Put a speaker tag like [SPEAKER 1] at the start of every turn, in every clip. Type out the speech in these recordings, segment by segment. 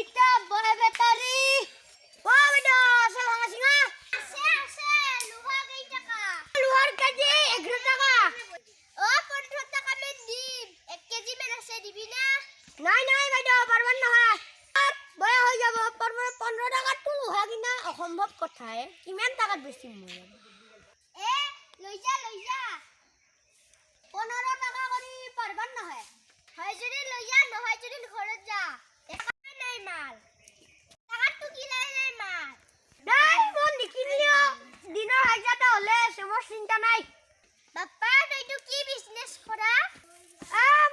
[SPEAKER 1] ইটা বহে বেটারি ও বেটা আছে ভাঙা সিঙা আছে লোহা কই টাকা লোহার কেজি 11 টাকা ও 15 টাকা মে দিম 1 কেজি মে আছে দিবি না নাই নাই বেটা পারবার না বয়া হই যাব 15 টাকা তো লোহা কিনা অসম্ভব কথা হে কিমান টাকা বেশি মই এ লৈ যা 15 টাকা করি পারবার না হয় যদি লৈ যা নহয় যদি ঘৰত যা একাই নাই মাল টাকাটো কি নাই মাল নাই মন নিকিনিও দিনৰ হাজাৰটা হলে সমস্যা চিন্তা নাই বাপ্পা তইটো কি বিজনেস কৰা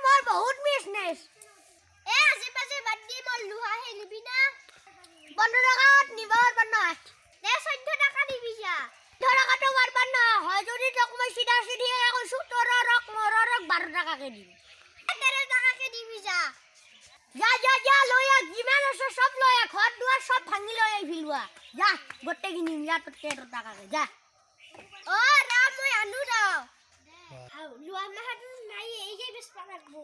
[SPEAKER 1] মোৰ বহুত বিজনেস আজি পাছে বাদ দি মই লোহা হেলিবি না 15 টাকাত নিবার পারনা দে 14 টাকা দিবি যা 15 টাকা তো পারবার না হয় যদি তোক মই সিধা সিধি কইছো তোর রক মোর রক 12 টাকা কে দিবি 13 টাকা কে দিবি যা যা লয়া জিমান আছে সব লয়া ঘর দুয়ার সব ভাঙি লয়া ফিলুয়া যা গটে কিনি যা তো 13 টাকা কে যা ও রাম মই আনু দাও লুয়া মাহাত নাই এই যে বেসপা রাখবো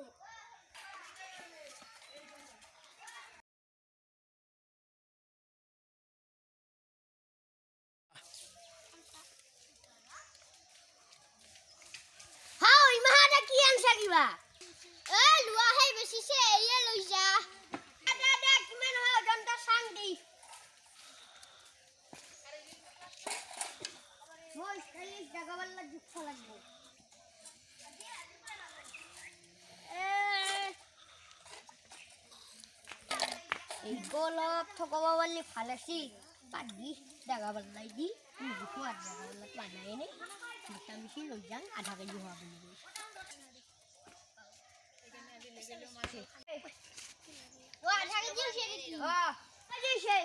[SPEAKER 1] কিবা লুয়া হে বেছিছে এয়ে লৈ যা দে কিমান হয় জনতা সাং দি মই খালি জাগাবাল্লা দুখ লাগবো এই গোলক ঠকাবা বলি ভাল আছে পাদি জাগাবাল্লাই দি দুখ আর জাগাবাল্লা বানাই নে মিশামিশি লৈ যাং আধা কেজি হওয়া বলি ও আধা কেজি হইছে নাকি হইছে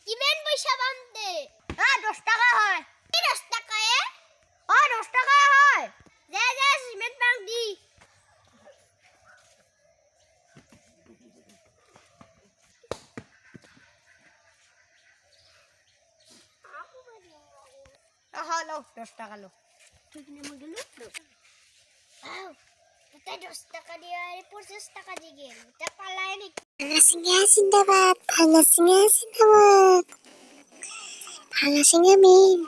[SPEAKER 1] কিমান পয়সা বান্দে 10 টাকা হয় কি 10 টাকা 10 টাকা হয় যা সিমেন্ট বাং দি লো 10 টাকা লো ঠিক না মগেল এটা 10 টাকা দিয়ে আর 50 টাকা দিয়ে গেল এটা পালায় নি ভাঙাসিঙা জিন্দাবাদ ভাঙাসিঙা জিন্দাবাদ ভাঙাসিঙা মেন